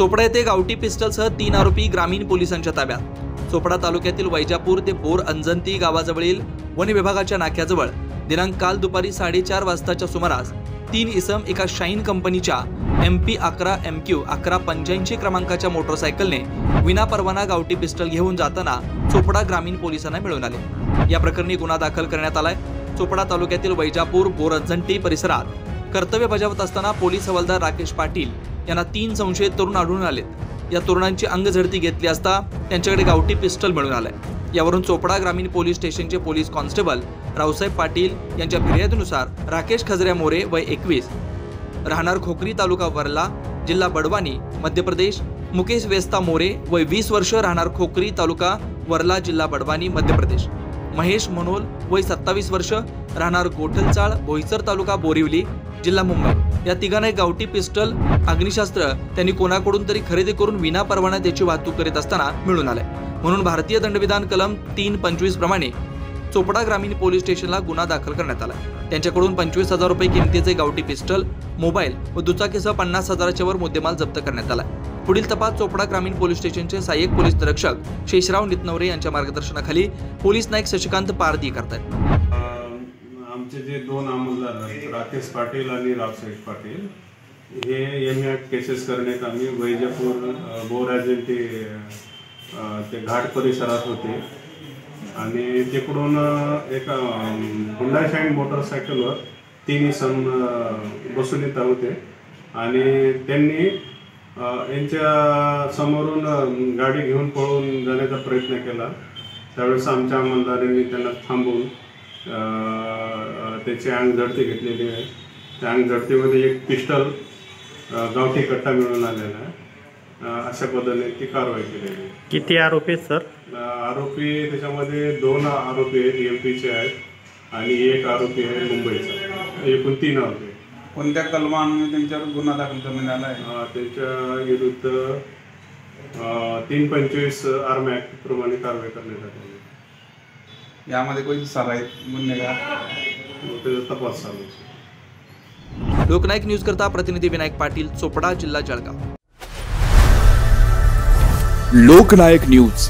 चोपडा येथे गावठी पिस्टलसह 3 आरोपी ग्रामीण पोलिसांच्या ताब्यात। चोपडा तालुक्यातील वैजापूर ते बोर अंजंती गावाजवळील वन विभागाच्या नाक्याजवळ दिनांक काल दुपारी 4:30 वाजताच्या सुमारास 3 इसम एका शाईन कंपनीच्या MP 11 MQ 1185 क्रमांकाच्या मोटरसायकलने विनापरवाना गावठी पिस्टल घेऊन जाताना चोपडा ग्रामीण पोलिसांना मिळून आले। या प्रकरणी गुन्हा दाखल करण्यात आलाय। चोपडा तालुक्यातील वैजापूर बोर अंजंती परिसरात कर्तव्य बजावत असताना पोलीस हवालदार राकेश पाटील यांना 3 संशयित तरुण आढळून आलेत। या तरुणांची अंगझडती घेतली असता त्यांच्याकडे गावठी पिस्टल मिळून आलाय। यावरून चोपडा ग्रामीण पोलीस स्टेशनचे पोलीस कॉन्स्टेबल रावसाहेब पाटील यांच्या फिर्यादीनुसार राकेश खजऱ्या मोरे वय 21 राहणार खोकरी तालुका वर्ला जिल्हा बडवानी मध्य प्रदेश, मुकेश वेस्ता मोरे वय 20 वर्ष राहणार खोकरी तालुका वर्ला जिल्हा बडवानी मध्य प्रदेश, महेश मनोल वय 27 वर्ष राहणार गोठलचाळ बोईसर तालुका बोरिवली जिल्हा मुंबई या तिघांना गावठी पिस्टल अग्निशस्त्र त्यांनी कोणाकडून तरी खरेदी करून विनापरवाना त्याची वाहतूक करीत असताना मिळून आले। म्हणून भारतीय दंडविधान कलम 325 प्रमाणे चोपडा ग्रामीण पोलीस स्टेशनला गुन्हा दाखल करण्यात आला। त्यांच्याकडून 25,000 रुपये किमतीचे गावठी पिस्टल, मोबाईल व दुचाकीसह 50,000च्या वर मुद्देमाल जप्त करण्यात आला। पुढील तपास चोपडा ग्रामीण पोलीस स्टेशनचे सहाय्यक पोलीस निरीक्षक शेषराव नितनवरे यांच्या मार्गदर्शनाखाली पोलीस नाईक शशिकांत पारधी करतात। आमचे जे 2 अंमलदार राकेश पाटील आणि रावसाहेब पाटील हे एम केसेस करण्यात आम्ही वैजापूर बोर अंजंती ते घाट परिसरात होते आणि तिकडून एक हुंडा शाईन मोटरसायकलवर 3 इसम बसून येत होते आणि त्यांनी यांच्या समोरून गाडी घेऊन पळून जाण्याचा प्रयत्न केला। त्यावेळेस आमच्या अंमलदारांनी त्यांना थांबवून त्याची अंगझडती घेतलेली आहे। त्या अंगझडतीमध्ये एक पिस्टल गावठी कट्टा मिळून आलेला आहे। अशा पद्धतीने ती कारवाई केलेली आहे। किती आरोपी सर? आरोपी त्याच्यामध्ये 2 आरोपी आहेत MP चे आहेत आणि 1 आरोपी आहे मुंबईचा। एकूण 3 आरोपी। कोणत्या कलमांमध्ये त्यांच्यावर गुन्हा दाखल करण्यात आला आहे? त्यांच्या विरुद्ध 325 आर्म ॲक्ट प्रमाणे कारवाई करण्यात आली आहे। यामध्ये कोणी सराईत गुन्हेगार त्याचा तपास चालू आहे। लोकनायक न्यूज करता प्रतिनिधी विनायक पाटील, चोपडा जिल्हा जळगाव। लोकनायक न्यूज।